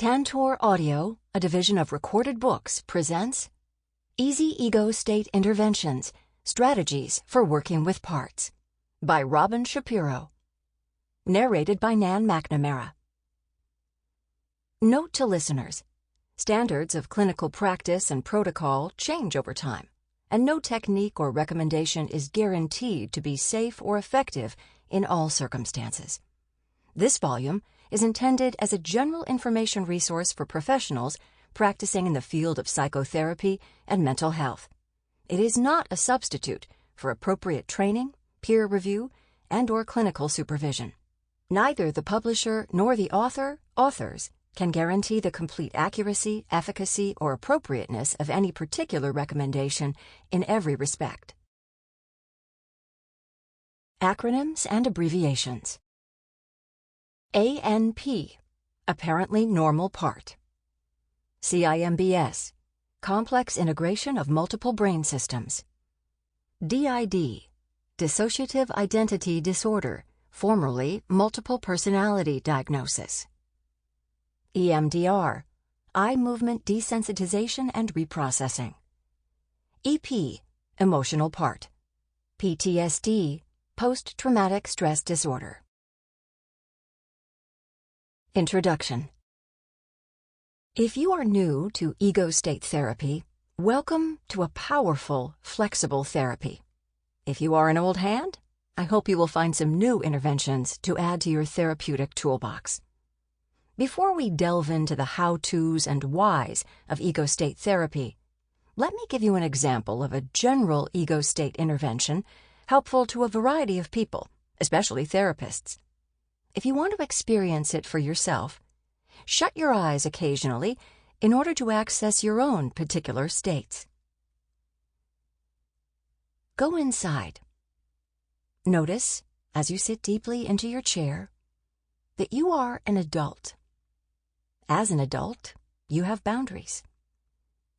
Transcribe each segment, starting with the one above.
Tantor Audio, a division of Recorded Books, presents Easy Ego State Interventions, Strategies for Working with Parts by Robin Shapiro. Narrated by Nan Mcnamara. Note to listeners: standards of clinical practice and protocol change over time, and no technique or recommendation is guaranteed to be safe or effective in all circumstances. This volume is intended as a general information resource for professionals practicing in the field of psychotherapy and mental health. It is not a substitute for appropriate training, peer review, and/or clinical supervision. Neither the publisher nor the authors can guarantee the complete accuracy, efficacy, or appropriateness of any particular recommendation in every respect. Acronyms and abbreviations. ANP, apparently normal part. CIMBS, complex integration of multiple brain systems. DID, dissociative identity disorder, formerly multiple personality diagnosis. EMDR, eye movement desensitization and reprocessing. EP, emotional part. PTSD, post-traumatic stress disorder. Introduction. If you are new to ego state therapy, welcome to a powerful, flexible therapy. If you are an old hand, I hope you will find some new interventions to add to your therapeutic toolbox. Before we delve into the how-tos and whys of ego state therapy, let me give you an example of a general ego state intervention helpful to a variety of people, especially therapists. If you want to experience it for yourself, shut your eyes occasionally in order to access your own particular states. Go inside. Notice, as you sit deeply into your chair, that you are an adult. As an adult, you have boundaries.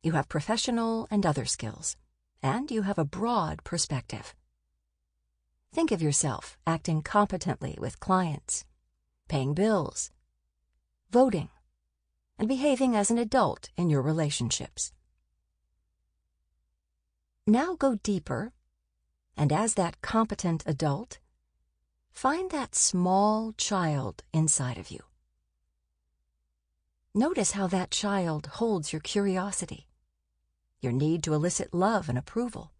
You have professional and other skills, and you have a broad perspective. Think of yourself acting competently with clients, paying bills, voting, and behaving as an adult in your relationships. Now go deeper, and as that competent adult, find that small child inside of you. Notice how that child holds your curiosity, your need to elicit love and approval,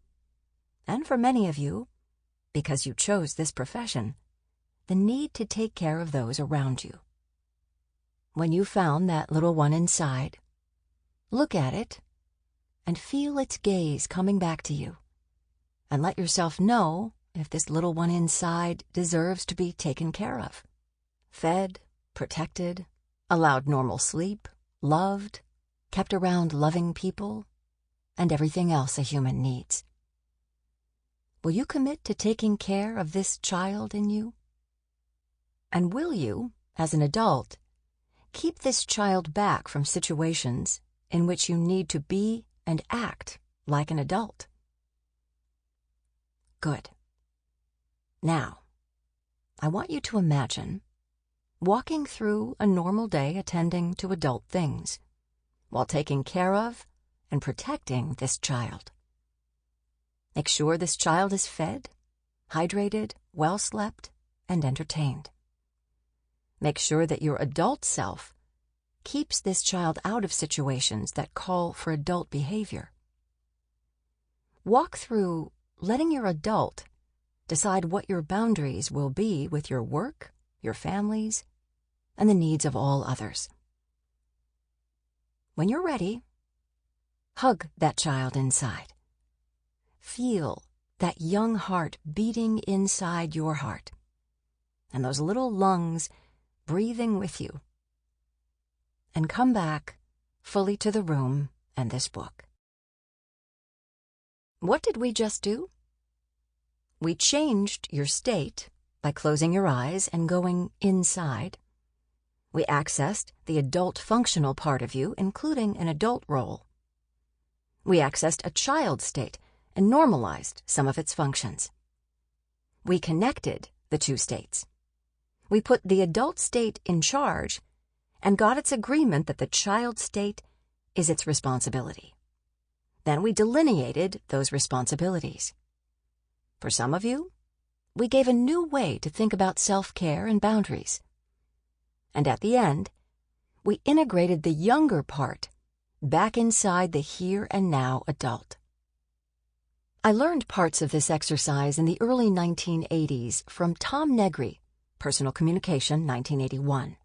and for many of you, because you chose this profession, the need to take care of those around you. When you found that little one inside, look at it and feel its gaze coming back to you, and let yourself know if this little one inside deserves to be taken care of, fed, protected, allowed normal sleep, loved, kept around loving people, and everything else a human needs. Will you commit to taking care of this child in you? And will you, as an adult, keep this child back from situations in which you need to be and act like an adult? Good. Now, I want you to imagine walking through a normal day attending to adult things, while taking care of and protecting this child. Make sure this child is fed, hydrated, well slept, and entertained. Make sure that your adult self keeps this child out of situations that call for adult behavior. Walk through letting your adult decide what your boundaries will be with your work, your families, and the needs of all others. When you're ready, hug that child inside. Feel that young heart beating inside your heart, and those little lungs breathing with you. And come back fully to the room and this book. What did we just do? We changed your state by closing your eyes and going inside. We accessed the adult functional part of you, including an adult role. We accessed a child state and normalized some of its functions. We connected the two states. We put the adult state in charge and got its agreement that the child state is its responsibility. Then we delineated those responsibilities. For some of you, we gave a new way to think about self-care and boundaries. And at the end, we integrated the younger part back inside the here and now adult. I learned parts of this exercise in the early 1980s from Tom Negri, Personal Communication, 1981.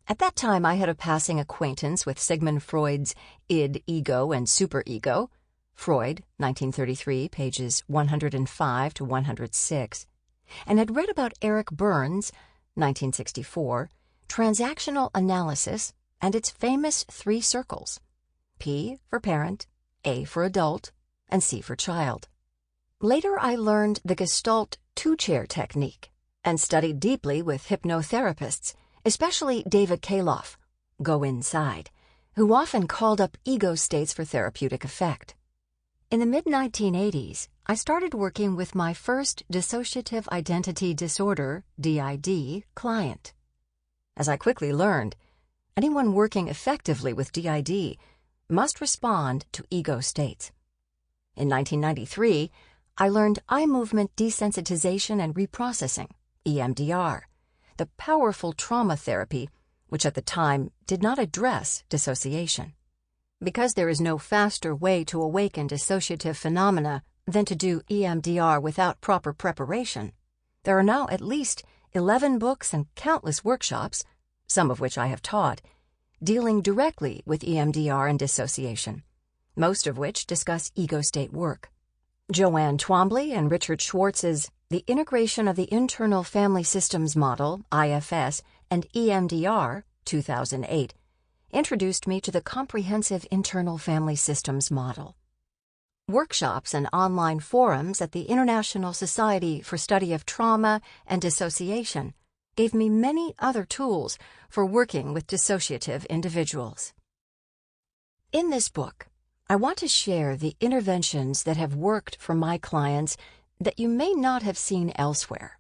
At that time, I had a passing acquaintance with Sigmund Freud's id, ego, and superego, Freud, 1933, pages 105 to 106, and had read about Eric Berne's, 1964, transactional analysis and its famous 3 circles, P for parent, A for adult, and C for child. Later, I learned the Gestalt 2-chair technique and studied deeply with hypnotherapists, especially David Kaloff, Go Inside, who often called up ego states for therapeutic effect. In the mid-1980s, I started working with my first dissociative identity disorder, DID, client. As I quickly learned, anyone working effectively with DID must respond to ego states. In 1993, I learned eye movement desensitization and reprocessing, EMDR, the powerful trauma therapy which at the time did not address dissociation. Because there is no faster way to awaken dissociative phenomena than to do EMDR without proper preparation, there are now at least 11 books and countless workshops, some of which I have taught, dealing directly with EMDR and dissociation, most of which discuss ego state work. Joanne Twombly and Richard Schwartz's The Integration of the Internal Family Systems Model, IFS, and EMDR, 2008, introduced me to the comprehensive internal family systems model. Workshops and online forums at the International Society for Study of Trauma and Dissociation gave me many other tools for working with dissociative individuals. In this book, I want to share the interventions that have worked for my clients that you may not have seen elsewhere.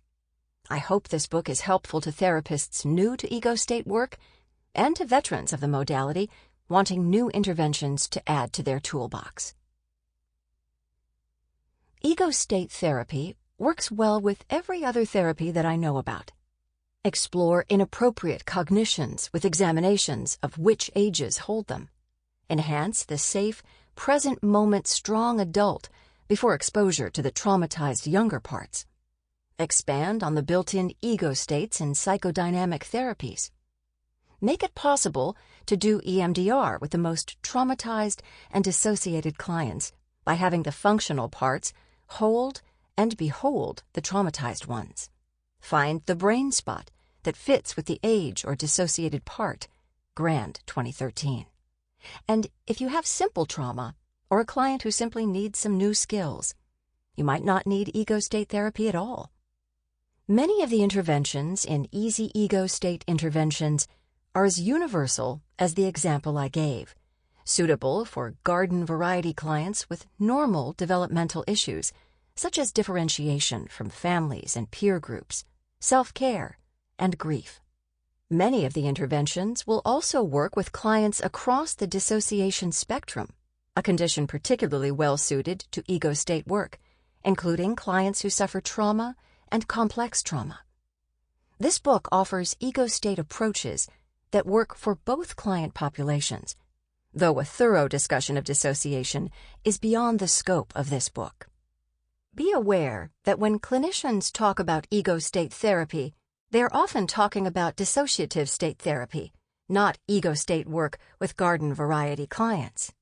I hope this book is helpful to therapists new to ego state work and to veterans of the modality wanting new interventions to add to their toolbox. Ego state therapy works well with every other therapy that I know about. Explore inappropriate cognitions with examinations of which ages hold them. Enhance the safe, present moment strong adult before exposure to the traumatized younger parts. Expand on the built-in ego states in psychodynamic therapies. Make it possible to do EMDR with the most traumatized and dissociated clients by having the functional parts hold and behold the traumatized ones. Find the brain spot that fits with the age or dissociated part, Grand 2013. And if you have simple trauma or a client who simply needs some new skills, you might not need ego state therapy at all. Many of the interventions in Easy Ego State Interventions are as universal as the example I gave, suitable for garden variety clients with normal developmental issues, such as differentiation from families and peer groups, self-care, and grief. Many of the interventions will also work with clients across the dissociation spectrum, a condition particularly well-suited to ego state work, including clients who suffer trauma and complex trauma. This book offers ego state approaches that work for both client populations, though a thorough discussion of dissociation is beyond the scope of this book. Be aware that when clinicians talk about ego state therapy, they are often talking about dissociative state therapy, not ego state work with garden variety clients.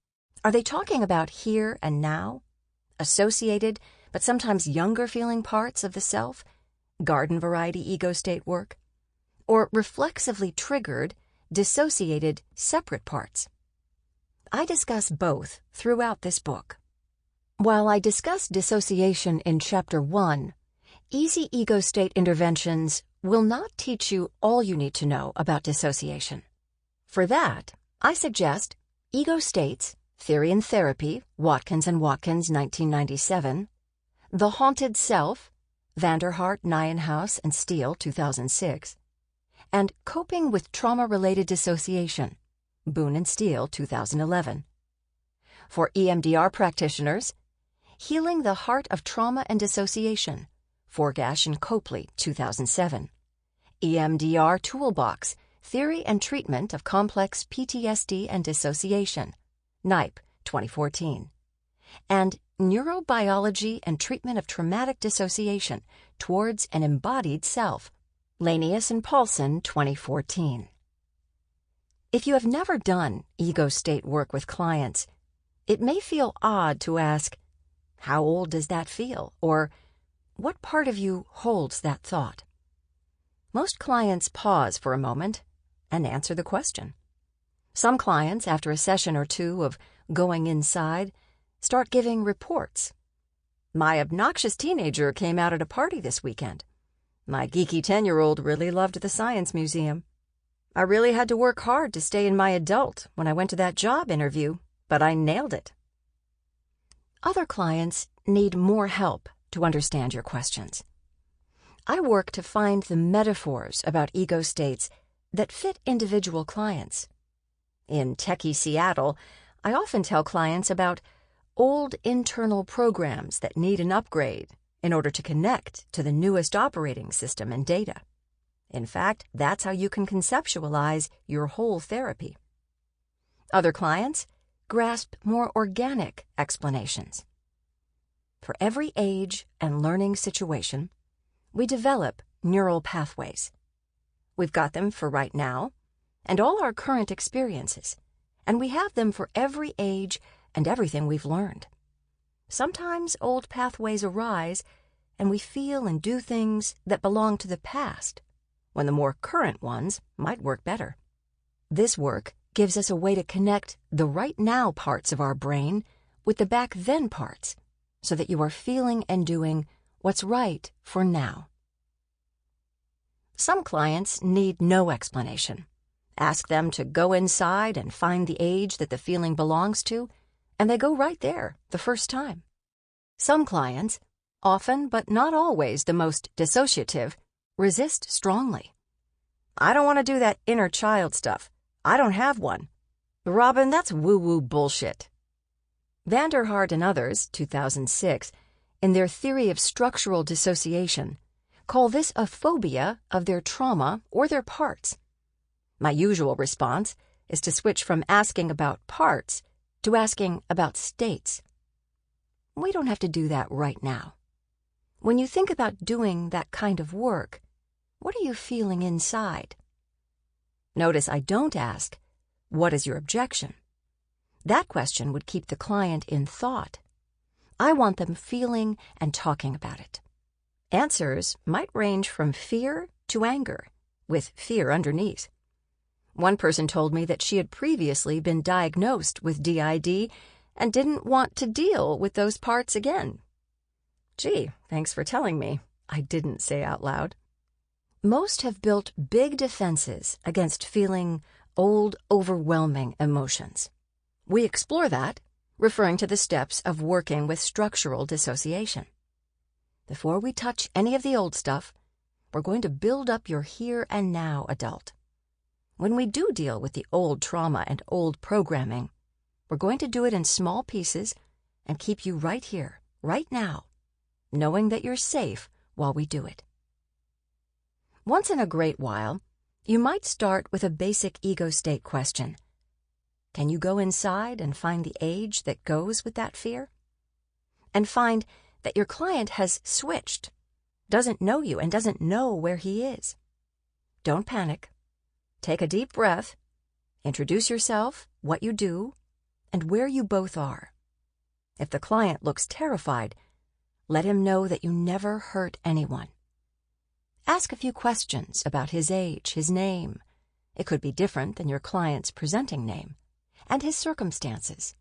Are they talking about here and now, associated but sometimes younger feeling parts of the self, garden variety ego state work, or reflexively triggered, dissociated separate parts? I discuss both throughout this book. While I discuss dissociation in Chapter 1, Easy Ego State Interventions will not teach you all you need to know about dissociation. For that, I suggest Ego States, Theory and Therapy, Watkins and Watkins, 1997, The Haunted Self, Vanderhart, Nijenhuis, and Steele, 2006, and Coping with Trauma-Related Dissociation, Boone and Steele, 2011. For EMDR practitioners, Healing the Heart of Trauma and Dissociation, Forgash and Copley, 2007. EMDR Toolbox, Theory and Treatment of Complex PTSD and Dissociation, Knipe, 2014. And Neurobiology and Treatment of Traumatic Dissociation Towards an Embodied Self, Lanius and Paulson, 2014. If you have never done ego state work with clients, it may feel odd to ask, "How old does that feel?" or "What part of you holds that thought?" Most clients pause for a moment and answer the question. Some clients, after a session or two of going inside, start giving reports. "My obnoxious teenager came out at a party this weekend. My geeky 10-year-old really loved the science museum. I really had to work hard to stay in my adult when I went to that job interview, but I nailed it." Other clients need more help to understand your questions. I work to find the metaphors about ego states that fit individual clients. In techie Seattle, I often tell clients about old internal programs that need an upgrade in order to connect to the newest operating system and data. In fact, that's how you can conceptualize your whole therapy. Other clients grasp more organic explanations. For every age and learning situation, we develop neural pathways. We've got them for right now and all our current experiences, and we have them for every age and everything we've learned. Sometimes old pathways arise, and we feel and do things that belong to the past, when the more current ones might work better. This work gives us a way to connect the right now parts of our brain with the back then parts, so that you are feeling and doing what's right for now. Some clients need no explanation. Ask them to go inside and find the age that the feeling belongs to, and they go right there the first time. Some clients, often but not always the most dissociative, resist strongly. "I don't want to do that inner child stuff. I don't have one. Robin, that's woo-woo bullshit." Vanderhart and others, 2006, in their theory of structural dissociation, call this a phobia of their trauma or their parts. My usual response is to switch from asking about parts to asking about states. We don't have to do that right now. When you think about doing that kind of work, what are you feeling inside? Notice I don't ask, "What is your objection?" That question would keep the client in thought. I want them feeling and talking about it. Answers might range from fear to anger, with fear underneath. One person told me that she had previously been diagnosed with DID and didn't want to deal with those parts again. "Gee, thanks for telling me," I didn't say out loud. Most have built big defenses against feeling old, overwhelming emotions. We explore that, referring to the steps of working with structural dissociation. Before we touch any of the old stuff, we're going to build up your here and now adult. When we do deal with the old trauma and old programming, we're going to do it in small pieces and keep you right here, right now, knowing that you're safe while we do it. Once in a great while, you might start with a basic ego state question. Can you go inside and find the age that goes with that fear? And find that your client has switched, doesn't know you, and doesn't know where he is. Don't panic. Take a deep breath, introduce yourself, what you do, and where you both are. If the client looks terrified, let him know that you never hurt anyone. Ask a few questions about his age, his name. It could be different than your client's presenting name, and his circumstances.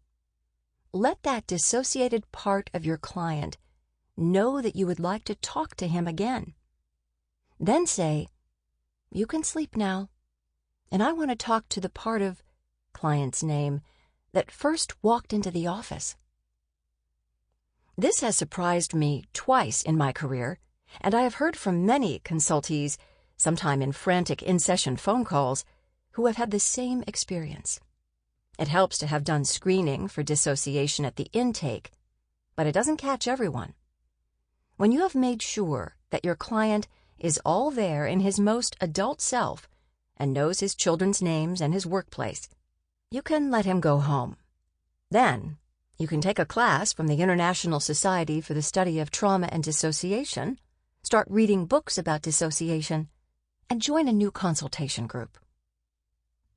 Let that dissociated part of your client know that you would like to talk to him again. Then say, "You can sleep now, and I want to talk to the part of client's name that first walked into the office." This has surprised me twice in my career, and I have heard from many consultees sometime in frantic in-session phone calls, who have had the same experience. It helps to have done screening for dissociation at the intake, but it doesn't catch everyone. When you have made sure that your client is all there in his most adult self and knows his children's names and his workplace, you can let him go home. Then, you can take a class from the International Society for the Study of Trauma and Dissociation, start reading books about dissociation, and join a new consultation group.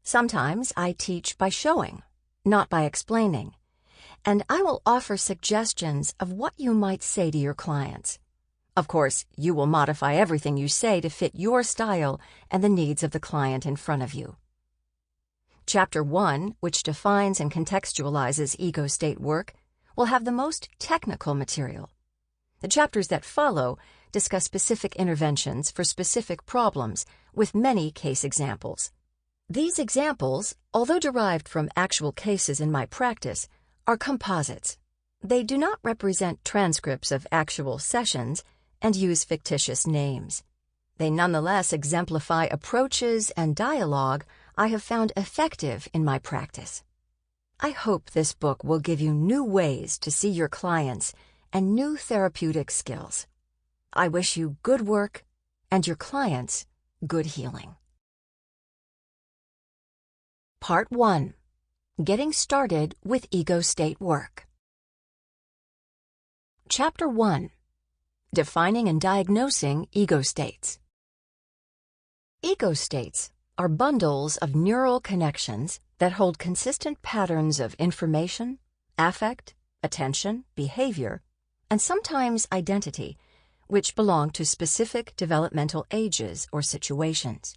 Sometimes I teach by showing, not by explaining, and I will offer suggestions of what you might say to your clients. Of course, you will modify everything you say to fit your style and the needs of the client in front of you. Chapter 1, which defines and contextualizes ego state work, will have the most technical material. The chapters that follow discuss specific interventions for specific problems with many case examples. These examples, although derived from actual cases in my practice, are composites. They do not represent transcripts of actual sessions and use fictitious names. They nonetheless exemplify approaches and dialogue I have found effective in my practice. I hope this book will give you new ways to see your clients and new therapeutic skills. I wish you good work and your clients good healing. Part 1. Getting Started with Ego State Work. Chapter 1. Defining and Diagnosing Ego States. Ego states are bundles of neural connections that hold consistent patterns of information, affect, attention, behavior, and sometimes identity, which belong to specific developmental ages or situations.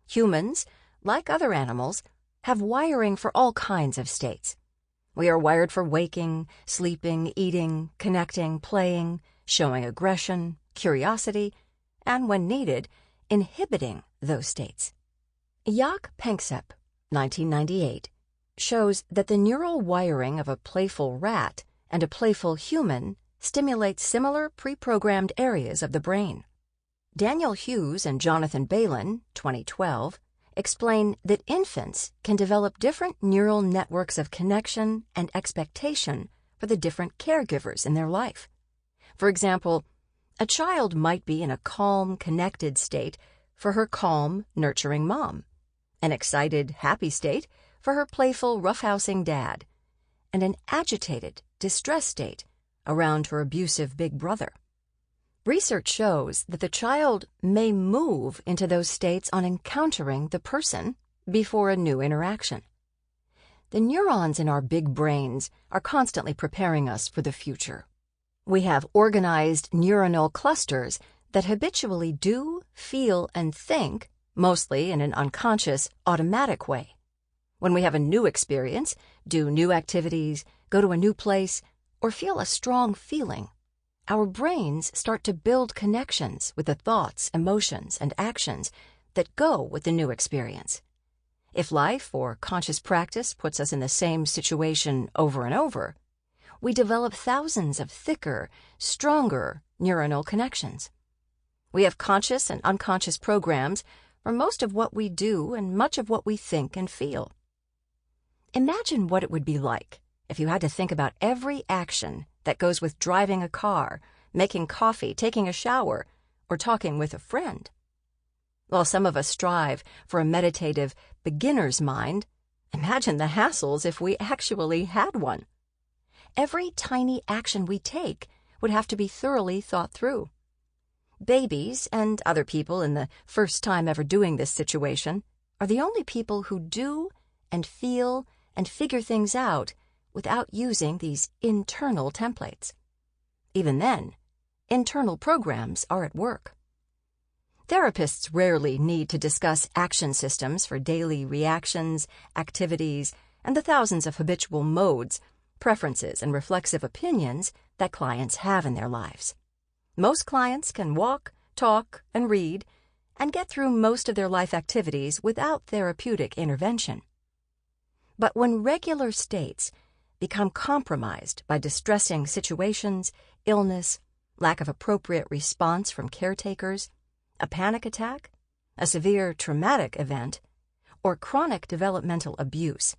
Humans, like other animals, have wiring for all kinds of states. We are wired for waking, sleeping, eating, connecting, playing, showing aggression, curiosity, and when needed, inhibiting those states. Jaak Panksepp, 1998, shows that the neural wiring of a playful rat and a playful human stimulates similar pre-programmed areas of the brain. Daniel Hughes and Jonathan Balin, 2012, explain that infants can develop different neural networks of connection and expectation for the different caregivers in their life. For example, a child might be in a calm, connected state for her calm, nurturing mom, an excited, happy state for her playful, roughhousing dad, and an agitated, distressed state around her abusive big brother. Research shows that the child may move into those states on encountering the person before a new interaction. The neurons in our big brains are constantly preparing us for the future. We have organized neuronal clusters that habitually do, feel, and think, mostly in an unconscious, automatic way. When we have a new experience, do new activities, go to a new place, or feel a strong feeling, our brains start to build connections with the thoughts, emotions, and actions that go with the new experience. If life or conscious practice puts us in the same situation over and over, we develop thousands of thicker, stronger neuronal connections. We have conscious and unconscious programs for most of what we do and much of what we think and feel. Imagine what it would be like if you had to think about every action that goes with driving a car, making coffee, taking a shower, or talking with a friend. While some of us strive for a meditative beginner's mind, imagine the hassles if we actually had one. Every tiny action we take would have to be thoroughly thought through. Babies and other people in the first time ever doing this situation are the only people who do and feel and figure things out without using these internal templates. Even then, internal programs are at work. Therapists rarely need to discuss action systems for daily reactions, activities, and the thousands of habitual modes, preferences, and reflexive opinions that clients have in their lives. Most clients can walk, talk, and read, and get through most of their life activities without therapeutic intervention. But when regular states become compromised by distressing situations, illness, lack of appropriate response from caretakers, a panic attack, a severe traumatic event, or chronic developmental abuse,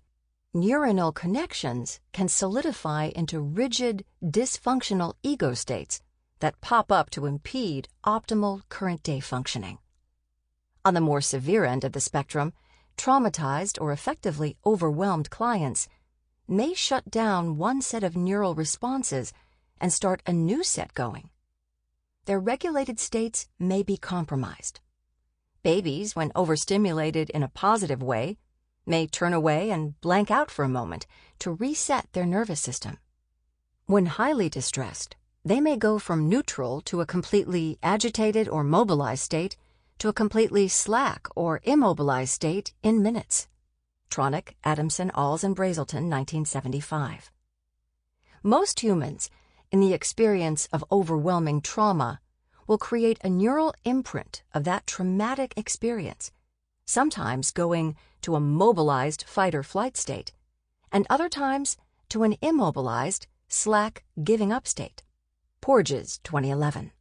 neuronal connections can solidify into rigid, dysfunctional ego states that pop up to impede optimal current-day functioning. On the more severe end of the spectrum, traumatized or effectively overwhelmed clients may shut down one set of neural responses and start a new set going. Their regulated states may be compromised. Babies, when overstimulated in a positive way, may turn away and blank out for a moment to reset their nervous system. When highly distressed, they may go from neutral to a completely agitated or mobilized state to a completely slack or immobilized state in minutes. Tronick, Adamson, Alls, and Brazelton, 1975. Most humans, in the experience of overwhelming trauma, will create a neural imprint of that traumatic experience, sometimes going to a mobilized fight-or-flight state, and other times to an immobilized, slack, giving-up state. Porges, 2011.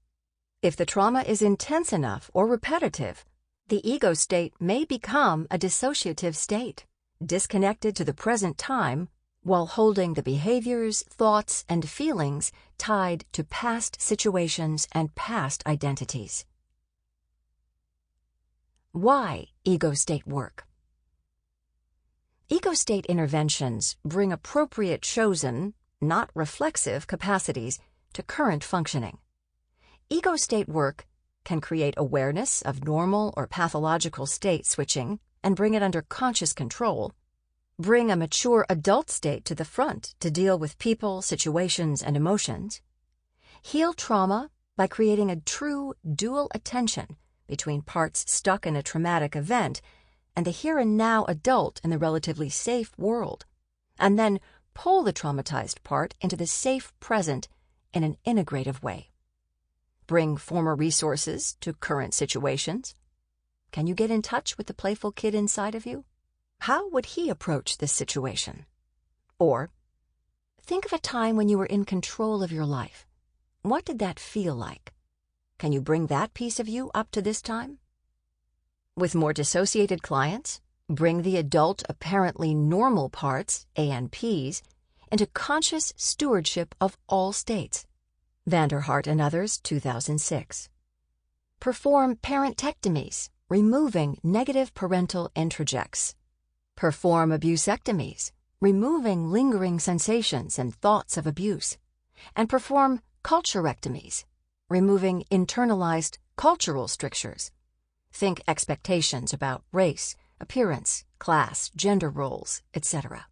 If the trauma is intense enough or repetitive, the ego state may become a dissociative state, disconnected to the present time while holding the behaviors, thoughts, and feelings tied to past situations and past identities. Why ego state work? Ego state interventions bring appropriate chosen, not reflexive capacities to current functioning. Ego state work can create awareness of normal or pathological state switching and bring it under conscious control, bring a mature adult state to the front to deal with people, situations, and emotions, heal trauma by creating a true dual attention between parts stuck in a traumatic event and the here and now adult in the relatively safe world, and then pull the traumatized part into the safe present in an integrative way. Bring former resources to current situations. Can you get in touch with the playful kid inside of you? How would he approach this situation? Or, think of a time when you were in control of your life. What did that feel like? Can you bring that piece of you up to this time? With more dissociated clients, bring the adult, apparently normal parts, ANPs, into conscious stewardship of all states. Vanderhart and others, 2006. Perform parentectomies, removing negative parental introjects. Perform abusectomies, removing lingering sensations and thoughts of abuse. And perform culturectomies, removing internalized cultural strictures. Think expectations about race, appearance, class, gender roles, etc.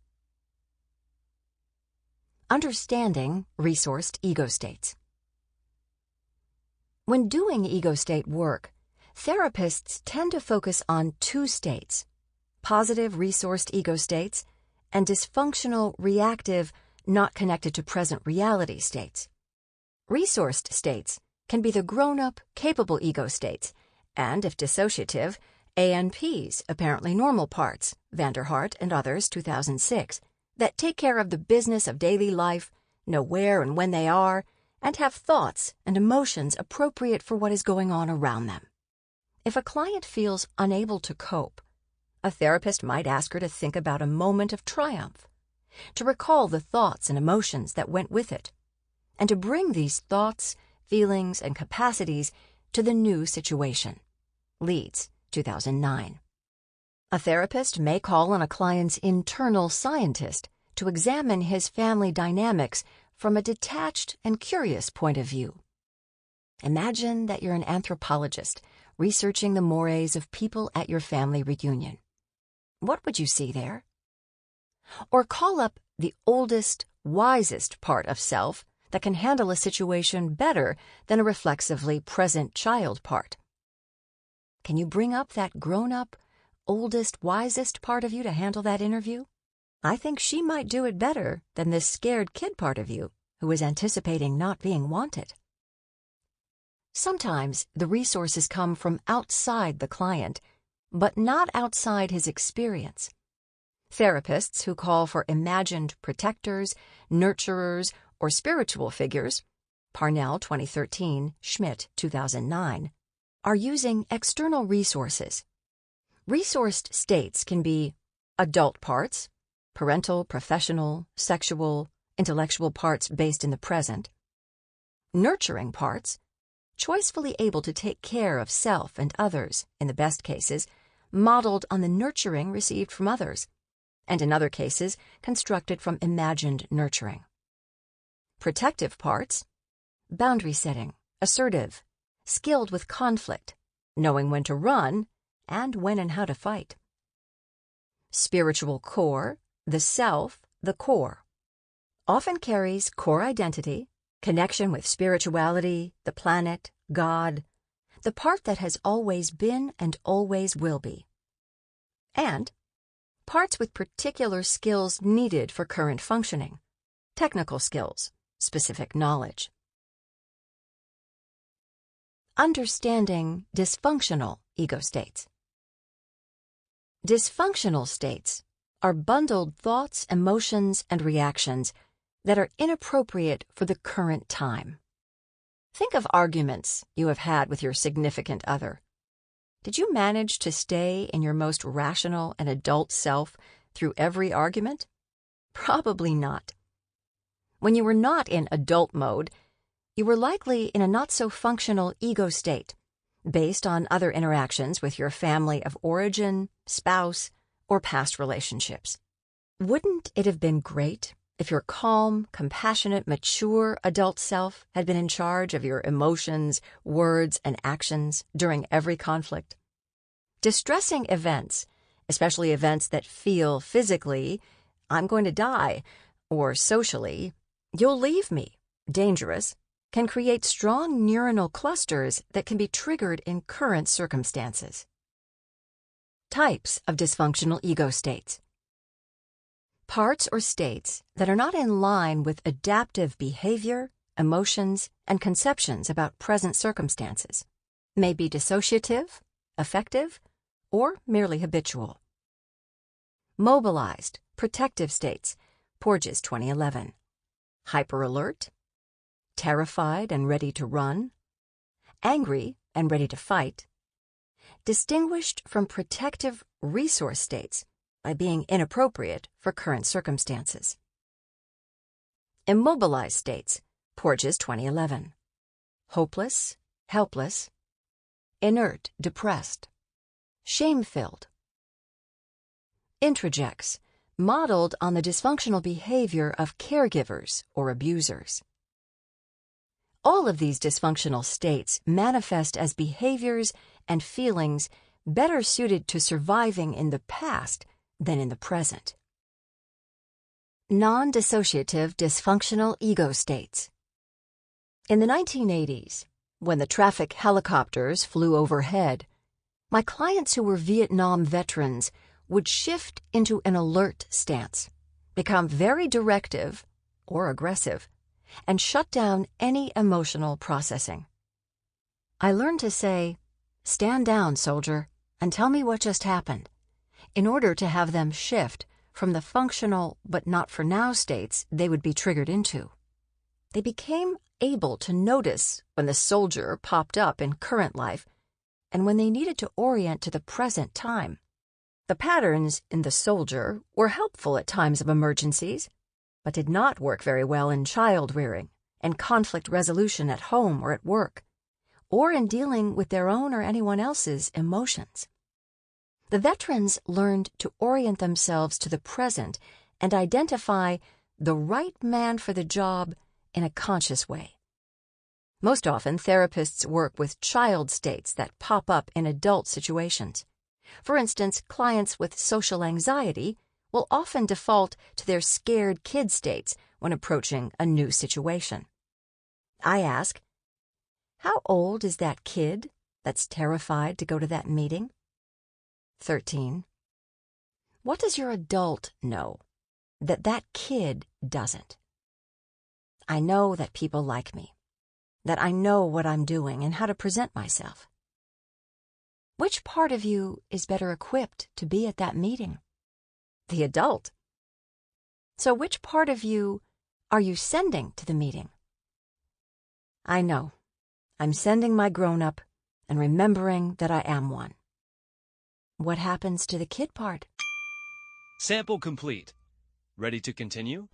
Understanding resourced ego states. When doing ego state work, therapists tend to focus on two states: positive resourced ego states and dysfunctional, reactive, not connected to present reality states. Resourced states can be the grown-up, capable ego states, and, if dissociative, ANPs, apparently normal parts, Vanderhart and others, 2006, that take care of the business of daily life, know where and when they are, and have thoughts and emotions appropriate for what is going on around them. If a client feels unable to cope, a therapist might ask her to think about a moment of triumph, to recall the thoughts and emotions that went with it, and to bring these thoughts, feelings, and capacities to the new situation. Leeds, 2009. A therapist may call on a client's internal scientist to examine his family dynamics from a detached and curious point of view. Imagine that you're an anthropologist researching the mores of people at your family reunion. What would you see there? Or call up the oldest, wisest part of self that can handle a situation better than a reflexively present child part. Can you bring up that grown-up, oldest, wisest part of you to handle that interview? I think she might do it better than this scared kid part of you who is anticipating not being wanted. Sometimes the resources come from outside the client, but not outside his experience. Therapists who call for imagined protectors, nurturers, or spiritual figures, Parnell, 2013, Schmidt, 2009, are using external resources. Resourced states can be adult parts, parental, professional, sexual, intellectual parts based in the present, nurturing parts, choicefully able to take care of self and others, in the best cases, modeled on the nurturing received from others, and in other cases, constructed from imagined nurturing. Protective parts, boundary setting, assertive, skilled with conflict, knowing when to run and when and how to fight. Spiritual core, the self, the core, often carries core identity, connection with spirituality, the planet, God, the part that has always been and always will be. And parts with particular skills needed for current functioning, technical skills, specific knowledge. Understanding dysfunctional ego states. Dysfunctional states are bundled thoughts, emotions, and reactions that are inappropriate for the current time. Think of arguments you have had with your significant other. Did you manage to stay in your most rational and adult self through every argument? Probably not. When you were not in adult mode, you were likely in a not-so-functional ego state, based on other interactions with your family of origin, spouse, or past relationships. Wouldn't it have been great if your calm, compassionate, mature adult self had been in charge of your emotions, words, and actions during every conflict? Distressing events, especially events that feel physically, I'm going to die, or socially, you'll leave me, dangerous, can create strong neuronal clusters that can be triggered in current circumstances. Types of dysfunctional ego states. Parts or states that are not in line with adaptive behavior, emotions, and conceptions about present circumstances may be dissociative, affective, or merely habitual. Mobilized, protective states, Porges 2011. Hyperalert, terrified and ready to run, angry and ready to fight, distinguished from protective resource states by being inappropriate for current circumstances. Immobilized states, Porges 2011. Hopeless, helpless, inert, depressed, shame-filled. Introjects, modeled on the dysfunctional behavior of caregivers or abusers. All of these dysfunctional states manifest as behaviors and feelings better suited to surviving in the past than in the present. Non-dissociative dysfunctional ego states. In the 1980s, when the traffic helicopters flew overhead, my clients who were Vietnam veterans would shift into an alert stance, become very directive or aggressive, and shut down any emotional processing. I learned to say, "Stand down, soldier, and tell me what just happened," in order to have them shift from the functional but not for now states they would be triggered into. They became able to notice when the soldier popped up in current life and when they needed to orient to the present time. The patterns in the soldier were helpful at times of emergencies, but did not work very well in child rearing and conflict resolution at home or at work, or in dealing with their own or anyone else's emotions. The veterans learned to orient themselves to the present and identify the right man for the job in a conscious way. Most often, therapists work with child states that pop up in adult situations. For instance, clients with social anxiety will often default to their scared kid states when approaching a new situation. I ask, how old is that kid that's terrified to go to that meeting? 13. What does your adult know that that kid doesn't? I know that people like me, that I know what I'm doing and how to present myself. Which part of you is better equipped to be at that meeting? The adult. So which part of you are you sending to the meeting? I know. I'm sending my grown-up, and remembering that I am one. What happens to the kid part? Sample complete. Ready to continue?